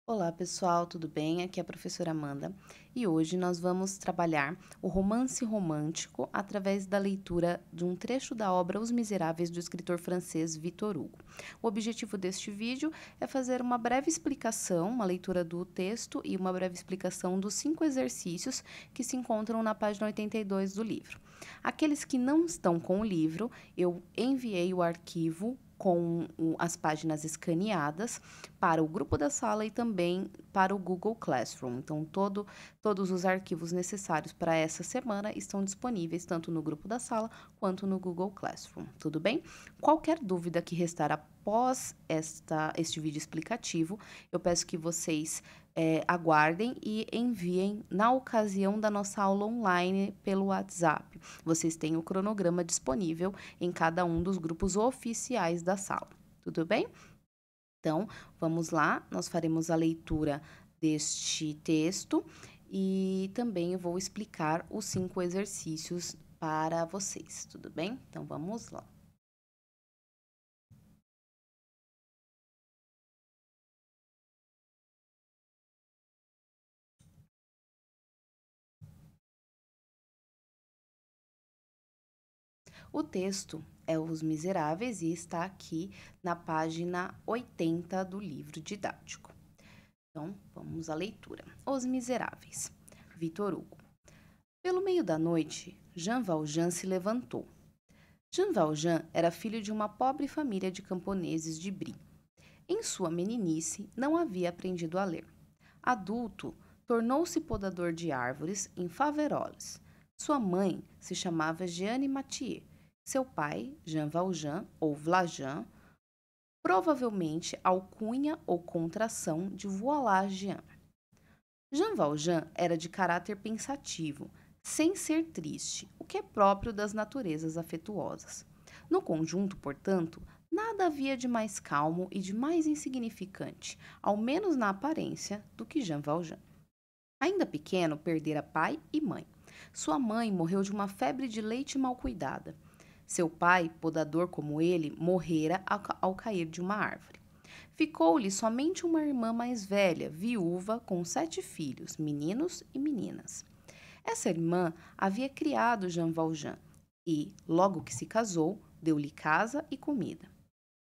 Olá, pessoal, tudo bem? Aqui é a professora Amanda e hoje nós vamos trabalhar o romance romântico através da leitura de um trecho da obra Os Miseráveis do escritor francês Victor Hugo. O objetivo deste vídeo é fazer uma breve explicação, uma leitura do texto e uma breve explicação dos 5 exercícios que se encontram na página 82 do livro. Aqueles que não estão com o livro, eu enviei o arquivo com as páginas escaneadas para o grupo da sala e também para o Google Classroom. Então, todos os arquivos necessários para essa semana estão disponíveis tanto no grupo da sala quanto no Google Classroom. Tudo bem? Qualquer dúvida que restar após este vídeo explicativo, eu peço que vocês aguardem e enviem na ocasião da nossa aula online pelo WhatsApp. Vocês têm o cronograma disponível em cada um dos grupos oficiais da sala. Tudo bem? Então, vamos lá, nós faremos a leitura deste texto e também eu vou explicar os 5 exercícios para vocês, tudo bem? Então, vamos lá. O texto é Os Miseráveis e está aqui na página 80 do livro didático. Então, vamos à leitura. Os Miseráveis, Victor Hugo. Pelo meio da noite, Jean Valjean se levantou. Jean Valjean era filho de uma pobre família de camponeses de Brie. Em sua meninice, não havia aprendido a ler. Adulto, tornou-se podador de árvores em Faverolles. Sua mãe se chamava Jeanne Mathieu. Seu pai, Jean Valjean, ou Vlajean, provavelmente alcunha ou contração de Voilà Jean. Jean Valjean era de caráter pensativo, sem ser triste, o que é próprio das naturezas afetuosas. No conjunto, portanto, nada havia de mais calmo e de mais insignificante, ao menos na aparência, do que Jean Valjean. Ainda pequeno, perdera pai e mãe. Sua mãe morreu de uma febre de leite mal cuidada. Seu pai, podador como ele, morrera ao cair de uma árvore. Ficou-lhe somente uma irmã mais velha, viúva, com 7 filhos, meninos e meninas. Essa irmã havia criado Jean Valjean e, logo que se casou, deu-lhe casa e comida.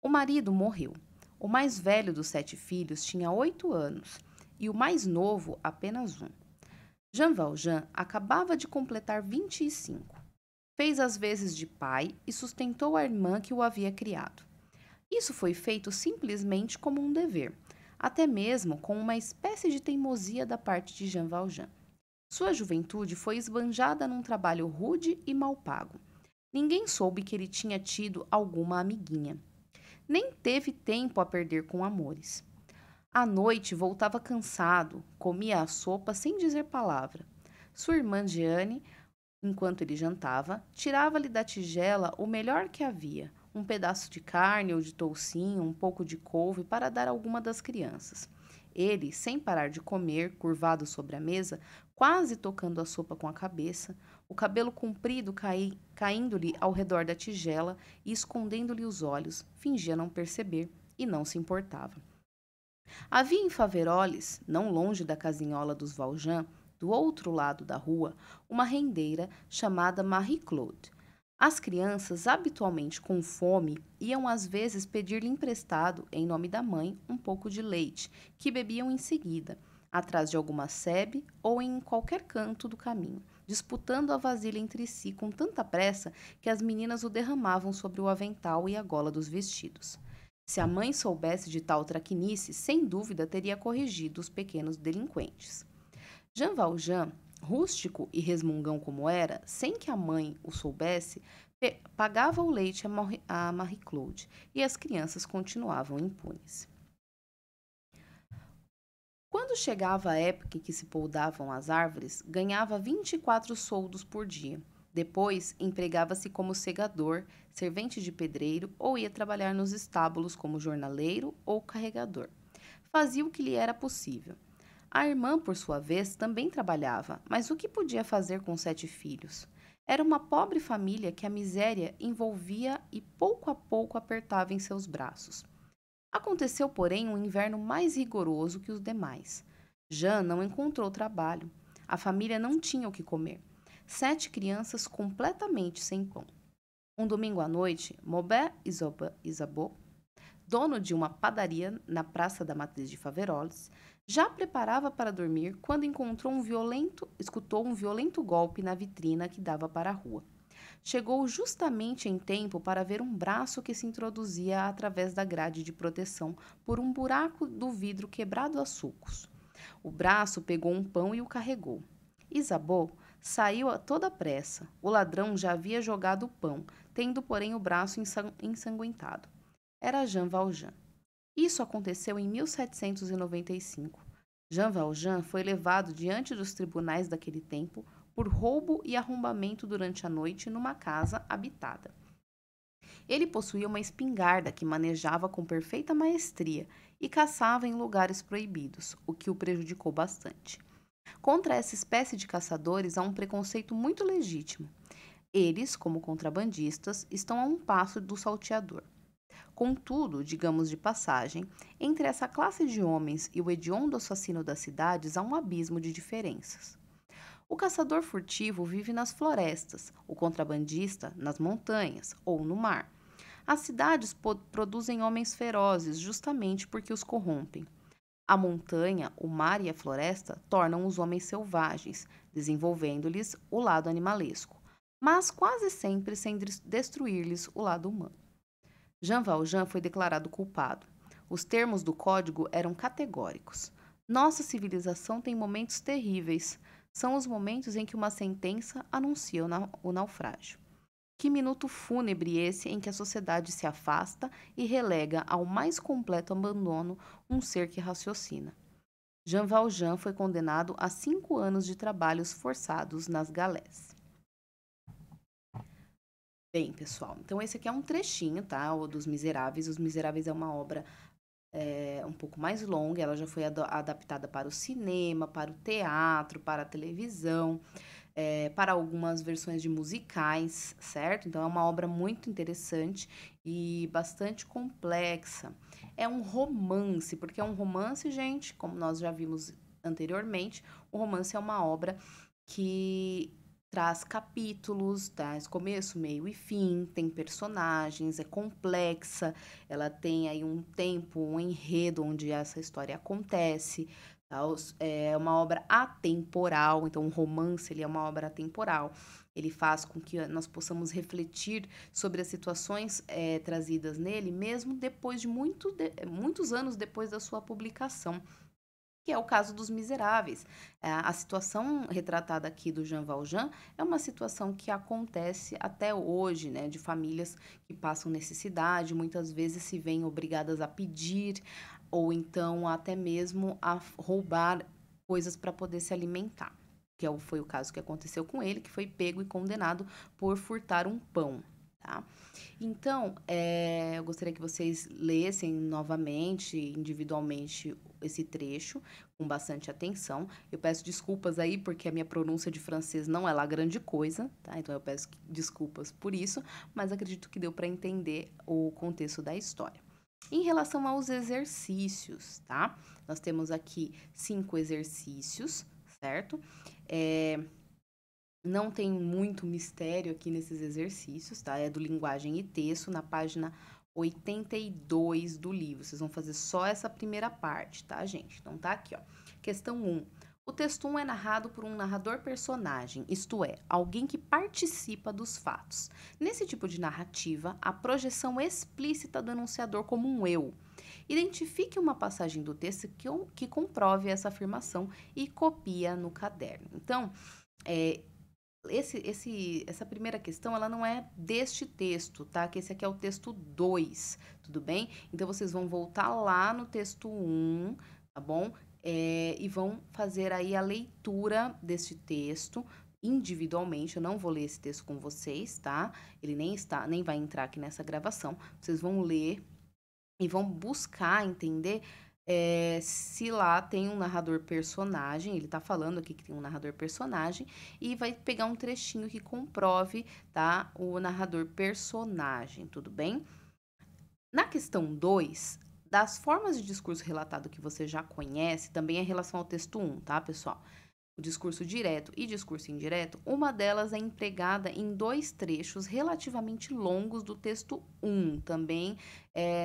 O marido morreu. O mais velho dos 7 filhos tinha 8 anos e o mais novo apenas um. Jean Valjean acabava de completar 25. Fez as vezes de pai e sustentou a irmã que o havia criado. Isso foi feito simplesmente como um dever, até mesmo com uma espécie de teimosia da parte de Jean Valjean. Sua juventude foi esbanjada num trabalho rude e mal pago. Ninguém soube que ele tinha tido alguma amiguinha. Nem teve tempo a perder com amores. À noite voltava cansado, comia a sopa sem dizer palavra. Sua irmã Jeanne, enquanto ele jantava, tirava-lhe da tigela o melhor que havia, um pedaço de carne ou de toucinho, um pouco de couve para dar a alguma das crianças. Ele, sem parar de comer, curvado sobre a mesa, quase tocando a sopa com a cabeça, o cabelo comprido caindo-lhe ao redor da tigela e escondendo-lhe os olhos, fingia não perceber e não se importava. Havia em Faverolles, não longe da casinhola dos Valjean, do outro lado da rua, uma rendeira chamada Marie Claude. As crianças, habitualmente com fome, iam às vezes pedir-lhe emprestado, em nome da mãe, um pouco de leite, que bebiam em seguida, atrás de alguma sebe ou em qualquer canto do caminho, disputando a vasilha entre si com tanta pressa que as meninas o derramavam sobre o avental e a gola dos vestidos. Se a mãe soubesse de tal traquinice, sem dúvida teria corrigido os pequenos delinquentes. Jean Valjean, rústico e resmungão como era, sem que a mãe o soubesse, pagava o leite a Marie Claude e as crianças continuavam impunes. Quando chegava a época em que se poldavam as árvores, ganhava 24 soldos por dia. Depois, empregava-se como segador, servente de pedreiro ou ia trabalhar nos estábulos como jornaleiro ou carregador. Fazia o que lhe era possível. A irmã, por sua vez, também trabalhava, mas o que podia fazer com 7 filhos? Era uma pobre família que a miséria envolvia e pouco a pouco apertava em seus braços. Aconteceu, porém, um inverno mais rigoroso que os demais. Jean não encontrou trabalho. A família não tinha o que comer. 7 crianças completamente sem pão. Um domingo à noite, Maubert Isabeau, dono de uma padaria na Praça da Matriz de Faverolles, já preparava para dormir quando escutou um violento golpe na vitrina que dava para a rua. Chegou justamente em tempo para ver um braço que se introduzia através da grade de proteção por um buraco do vidro quebrado a sulcos. O braço pegou um pão e o carregou. Isabeau saiu a toda pressa. O ladrão já havia jogado o pão, tendo, porém, o braço ensanguentado. Era Jean Valjean. Isso aconteceu em 1795. Jean Valjean foi levado diante dos tribunais daquele tempo por roubo e arrombamento durante a noite numa casa habitada. Ele possuía uma espingarda que manejava com perfeita maestria e caçava em lugares proibidos, o que o prejudicou bastante. Contra essa espécie de caçadores há um preconceito muito legítimo. Eles, como contrabandistas, estão a um passo do salteador. Contudo, digamos de passagem, entre essa classe de homens e o hediondo assassino das cidades há um abismo de diferenças. O caçador furtivo vive nas florestas, o contrabandista nas montanhas ou no mar. As cidades produzem homens ferozes justamente porque os corrompem. A montanha, o mar e a floresta tornam os homens selvagens, desenvolvendo-lhes o lado animalesco, mas quase sempre sem destruir-lhes o lado humano. Jean Valjean foi declarado culpado. Os termos do código eram categóricos. Nossa civilização tem momentos terríveis. São os momentos em que uma sentença anuncia o naufrágio. Que minuto fúnebre esse em que a sociedade se afasta e relega ao mais completo abandono um ser que raciocina. Jean Valjean foi condenado a 5 anos de trabalhos forçados nas galés. Bem, pessoal, então esse aqui é um trechinho, tá? O dos Miseráveis. Os Miseráveis é uma obra um pouco mais longa, ela já foi adaptada para o cinema, para o teatro, para a televisão, para algumas versões de musicais, certo? Então é uma obra muito interessante e bastante complexa. É um romance, porque é um romance, gente, como nós já vimos anteriormente, o romance é uma obra que traz capítulos, traz começo, meio e fim, tem personagens, é complexa, ela tem aí um tempo, um enredo onde essa história acontece, tá? É uma obra atemporal, então um romance ele é uma obra atemporal. Ele faz com que nós possamos refletir sobre as situações trazidas nele, mesmo depois de muitos anos depois da sua publicação, que é o caso dos Miseráveis. A situação retratada aqui do Jean Valjean é uma situação que acontece até hoje, né, de famílias que passam necessidade, muitas vezes se veem obrigadas a pedir ou então até mesmo a roubar coisas para poder se alimentar, que foi o caso que aconteceu com ele, que foi pego e condenado por furtar um pão, tá? Então, eu gostaria que vocês lessem novamente, individualmente, esse trecho, com bastante atenção. Eu peço desculpas aí, porque a minha pronúncia de francês não é lá grande coisa, tá? Então, eu peço desculpas por isso, mas acredito que deu para entender o contexto da história. Em relação aos exercícios, tá? Nós temos aqui 5 exercícios, certo? Não tem muito mistério aqui nesses exercícios, tá? É do Linguagem e Texto, na página 82 do livro. Vocês vão fazer só essa primeira parte, tá, gente? Então, tá aqui, ó. Questão 1. O texto 1 é narrado por um narrador personagem, isto é, alguém que participa dos fatos. Nesse tipo de narrativa, a projeção explícita do enunciador como um eu. Identifique uma passagem do texto que comprove essa afirmação e copia no caderno. Então, essa primeira questão, ela não é deste texto, tá? Que esse aqui é o texto 2, tudo bem? Então, vocês vão voltar lá no texto 1, tá bom? E vão fazer aí a leitura deste texto individualmente. Eu não vou ler esse texto com vocês, tá? Ele nem vai entrar aqui nessa gravação. Vocês vão ler e vão buscar entender se lá tem um narrador personagem, ele tá falando aqui que tem um narrador personagem, e vai pegar um trechinho que comprove, tá, o narrador personagem, tudo bem? Na questão 2, das formas de discurso relatado que você já conhece, também é em relação ao texto 1, tá, pessoal? O discurso direto e discurso indireto, uma delas é empregada em 2 trechos relativamente longos do texto 1. Também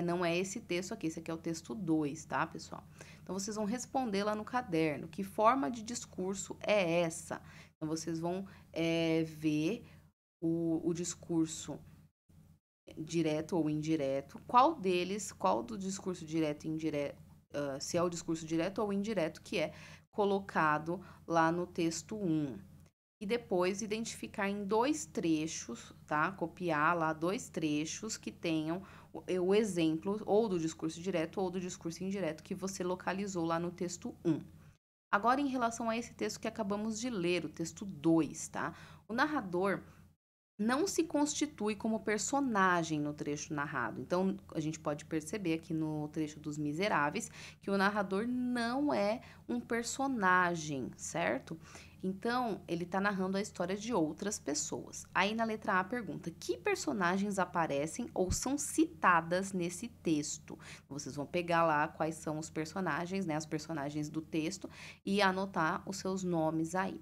não é esse texto aqui, esse aqui é o texto 2, tá, pessoal? Então, vocês vão responder lá no caderno. Que forma de discurso é essa? Então, vocês vão ver o discurso direto ou indireto. Qual deles, qual do discurso direto e indireto, se é o discurso direto ou indireto que é colocado lá no texto 1. E depois identificar em 2 trechos, tá? Copiar lá 2 trechos que tenham o exemplo ou do discurso direto ou do discurso indireto que você localizou lá no texto 1. Agora, em relação a esse texto que acabamos de ler, o texto 2, tá? O narrador não se constitui como personagem no trecho narrado. Então, a gente pode perceber aqui no trecho dos Miseráveis que o narrador não é um personagem, certo? Então, ele está narrando a história de outras pessoas. Aí, na letra A, pergunta: que personagens aparecem ou são citadas nesse texto? Vocês vão pegar lá quais são os personagens, né? As personagens do texto e anotar os seus nomes aí.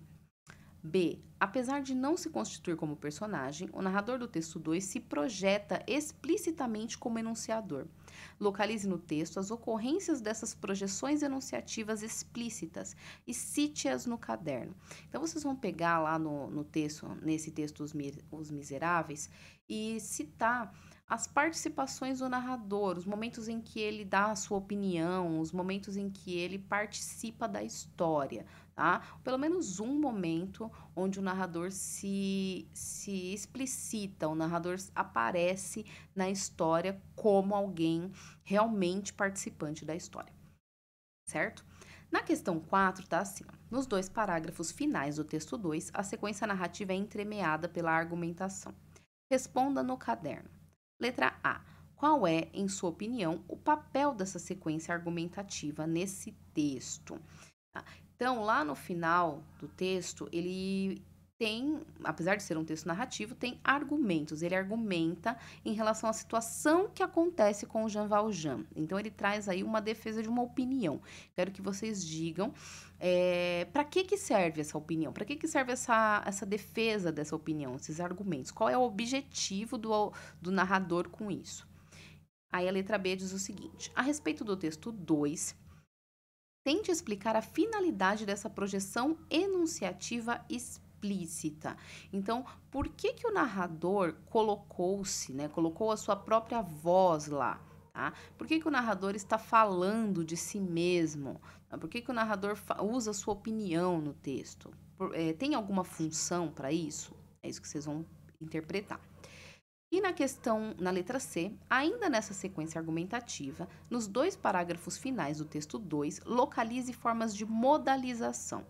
B. Apesar de não se constituir como personagem, o narrador do texto 2 se projeta explicitamente como enunciador. Localize no texto as ocorrências dessas projeções enunciativas explícitas e cite-as no caderno. Então, vocês vão pegar lá no texto, nesse texto Os Miseráveis, e citar as participações do narrador, os momentos em que ele dá a sua opinião, os momentos em que ele participa da história, tá? Pelo menos um momento onde o narrador se explicita, o narrador aparece na história como alguém realmente participante da história, certo? Na questão 4, tá assim, ó. Nos 2 parágrafos finais do texto 2, a sequência narrativa é entremeada pela argumentação. Responda no caderno. Letra A. Qual é, em sua opinião, o papel dessa sequência argumentativa nesse texto? Tá? Então, lá no final do texto, ele tem, apesar de ser um texto narrativo, tem argumentos. Ele argumenta em relação à situação que acontece com o Jean Valjean. Então, ele traz aí uma defesa de uma opinião. Quero que vocês digam para que serve essa opinião? Para que serve essa defesa dessa opinião, esses argumentos? Qual é o objetivo do narrador com isso? Aí a letra B diz o seguinte: a respeito do texto 2, tente explicar a finalidade dessa projeção enunciativa explícita. Então, por que o narrador colocou-se, né? Colocou a sua própria voz lá, tá? Por que o narrador está falando de si mesmo? Por que o narrador usa a sua opinião no texto? Tem alguma função para isso? É isso que vocês vão interpretar. E na letra C, ainda nessa sequência argumentativa, nos 2 parágrafos finais do texto 2, localize formas de modalização.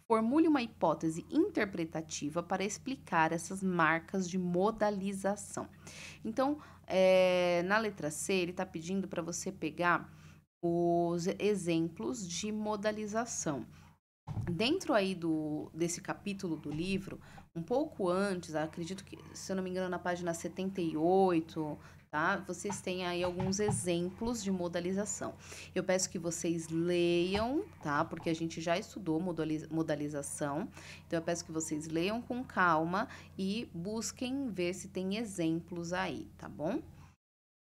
Formule uma hipótese interpretativa para explicar essas marcas de modalização. Então, na letra C, ele está pedindo para você pegar os exemplos de modalização. Dentro aí desse capítulo do livro, um pouco antes, acredito que, se eu não me engano, na página 78, tá? Vocês têm aí alguns exemplos de modalização. Eu peço que vocês leiam, tá? Porque a gente já estudou modalização. Então, eu peço que vocês leiam com calma e busquem ver se tem exemplos aí, tá bom?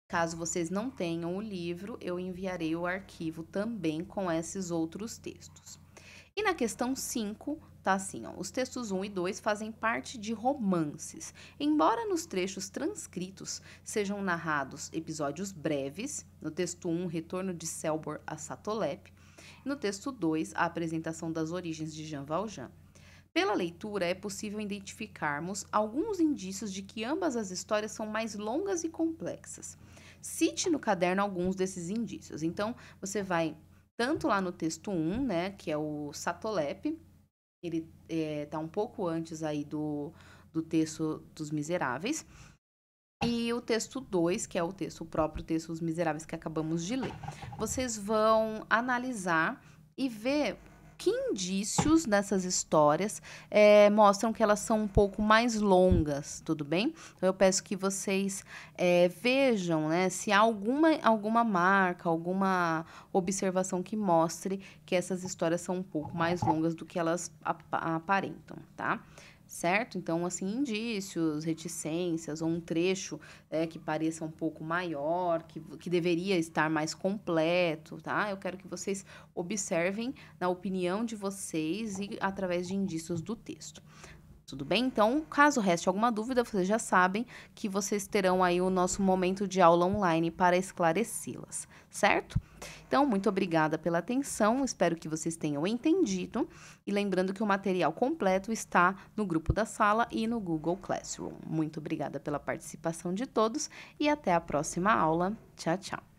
Caso vocês não tenham o livro, eu enviarei o arquivo também com esses outros textos. E na questão 5, tá assim, ó, os textos 1 e 2 fazem parte de romances. Embora nos trechos transcritos sejam narrados episódios breves, no texto 1, retorno de Selbor a Satolep, e no texto 2, a apresentação das origens de Jean Valjean. Pela leitura, é possível identificarmos alguns indícios de que ambas as histórias são mais longas e complexas. Cite no caderno alguns desses indícios. Então, você vai tanto lá no texto 1, né, que é o Satolep, ele tá um pouco antes aí do texto dos Miseráveis, e o texto 2, que é o próprio texto dos Miseráveis que acabamos de ler. Vocês vão analisar e ver que indícios dessas histórias mostram que elas são um pouco mais longas, tudo bem? Então, eu peço que vocês vejam, né, se há alguma marca, alguma observação que mostre que essas histórias são um pouco mais longas do que elas aparentam, tá? Certo? Então, assim, indícios, reticências ou um trecho que pareça um pouco maior, que deveria estar mais completo, tá? Eu quero que vocês observem na opinião de vocês e através de indícios do texto. Tudo bem? Então, caso reste alguma dúvida, vocês já sabem que vocês terão aí o nosso momento de aula online para esclarecê-las, certo? Então, muito obrigada pela atenção, espero que vocês tenham entendido. E lembrando que o material completo está no grupo da sala e no Google Classroom. Muito obrigada pela participação de todos e até a próxima aula. Tchau, tchau!